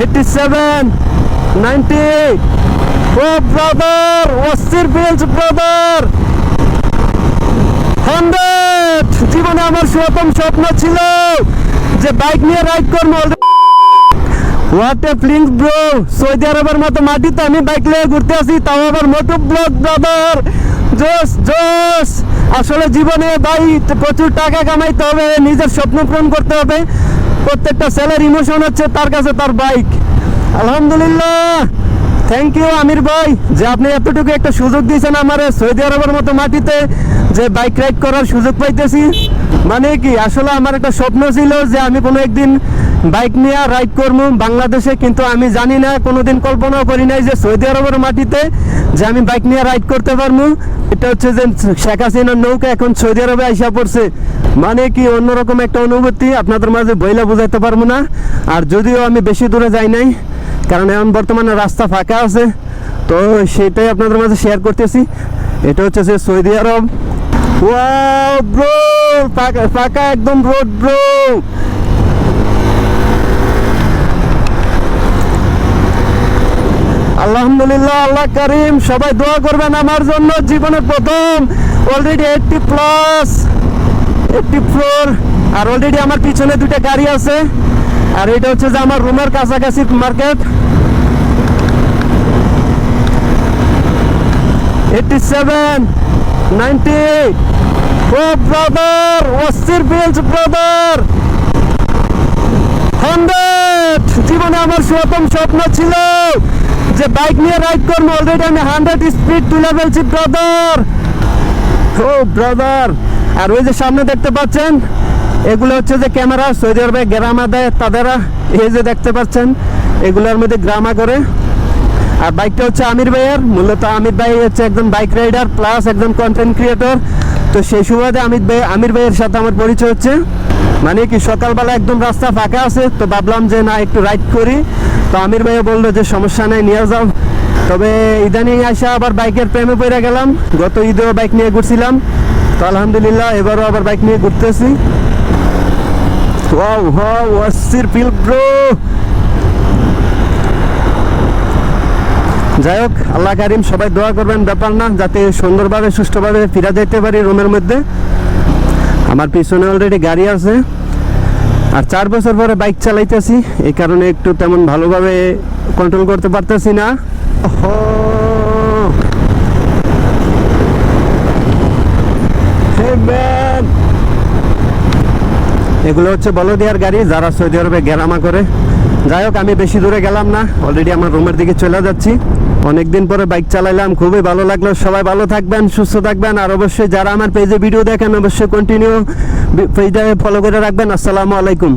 87, 90. Oh brother, অস্থির feels brother. 100। জীবনে আমার প্রথম স্বপ্ন ছিল যে বাইক নিয়ে রাইড করবো। What a feelings bro, Saudi আরবের মতো মাটিতে আমি বাইক নিয়ে ঘুরতে আসি, তাও আবার মোটু ব্লগ ব্রাদার। জোস জোস। আসলে জীবনে ভাই প্রচুর টাকা কামাইতে হবে, নিজের স্বপ্ন পূরণ করতে হবে। প্রত্যেকটা ছেলের ইমোশন হচ্ছে তার কাছে তার বাইক। আলহামদুলিল্লাহ, থ্যাংক ইউ আমির ভাই যে আপনি এতটুকু একটা সুযোগ দিয়েছেন আমার সৌদি আরবের মতো মাটিতে যে বাইক রাইড করার সুযোগ পাইতেছি। মানে কি আসলে আমার একটা স্বপ্ন ছিল যে আমি কোনো একদিন বাইক নিয়ে রাইড করবো বাংলাদেশে, কিন্তু আমি জানি না, কোনোদিন কল্পনাও করি নাই যে সৌদি আরবের মাটিতে যে আমি বাইক নিয়ে রাইড করতে পারবো। এটা হচ্ছে যে শেখ হাসিনার নৌকা এখন সৌদি আরবে আইসা পড়ছে। মানে কি অন্যরকম একটা অনুভূতি, আপনাদের মাঝে বইলা বোঝাতে পারবো না। আর যদিও আমি বেশি দূরে যাই নাই, কারণ এখন বর্তমানে রাস্তা ফাঁকা আছে, তো সেটাই আপনাদের মাঝে শেয়ার করতেছি। এটা হচ্ছে যে সৌদি আরব। ওয়াও ব্রো, ফাঁকা ফাঁকা একদম রোড ব্রো। আলহামদুলিল্লাহ, আল্লাহ করিম, সবাই দোয়া করবেন আমার জন্য। জীবনের প্রথম অলরেডি 84, আর অলরেডি আমার পিছনে দুটো গাড়ি আছে। আর এটা হচ্ছে যে আমার রুমের কাছাকাছি মার্কেট। 87, 90. ও ব্রাদার, অস্থির ফিলস ব্রাদার। 100। জীবনে আমার প্রথম স্বপ্ন ছিল যে বাইক নিয়ে রাইড করবো। অলরেডি আমি 100 স্পিড তুলে ফেলছি ব্রাদার। ও ব্রাদার, আর ওই যে সামনে দেখতে পাচ্ছেন এগুলো হচ্ছে যে ক্যামেরা, সৌদি আরবে গ্রামা দেয় তাদেরা। এই যে দেখতে পাচ্ছেন এগুলোর মধ্যে গ্রামা করে। আর বাইকটা হচ্ছে আমির ভাইয়ের। মূলত আমির ভাই হচ্ছে একজন বাইক রাইডার প্লাস একজন কন্টেন্ট ক্রিয়েটর। তো সেই সুবাদে আমির ভাইয়ের সাথে আমার পরিচয় হচ্ছে। মানে কি সকালবেলা একদম রাস্তা ফাঁকা আছে, তো ভাবলাম যে না একটু রাইড করি। তো আমির ভাইও বললো যে সমস্যা নেই, নিয়ে যাও। তবে ইদানিং আসা আবার বাইকের প্রেমে পড়ে গেলাম। গত ঈদেও বাইক নিয়ে ঘুরছিলাম, তো আলহামদুলিল্লাহ এবারও আবার বাইক নিয়ে ঘুরতেছি। ওয়াও ওয়াও, অস্থির ফিল ব্রো। যাই হোক, আল্লাহ কারিম, সবাই দোয়া করবেন, ব্যাপার না, যাতে সুন্দরভাবে সুষ্ঠুভাবে ফিরে যেতে পারি রুমের মধ্যে। আমার পিছনে অলরেডি গাড়ি আছে। আর 4 বছর পরে বাইক চালাইতেছি, এই কারণে একটু তেমন ভালোভাবে কন্ট্রোল করতে পারতেছি না। এগুলো হচ্ছে বলদিয়ার গাড়ি, যারা সৌদি আরবে গেরামা করে। যাই হোক, আমি বেশি দূরে গেলাম না, অলরেডি আমার রুমের দিকে চলে যাচ্ছি। অনেকদিন পরে বাইক চালাইলাম, খুবই ভালো লাগলো। সবাই ভালো থাকবেন, সুস্থ থাকবেন। আর অবশ্যই যারা আমার পেজে ভিডিও দেখেন অবশ্যই কন্টিনিউ পেজটা ফলো করে রাখবেন। আসসালামু আলাইকুম।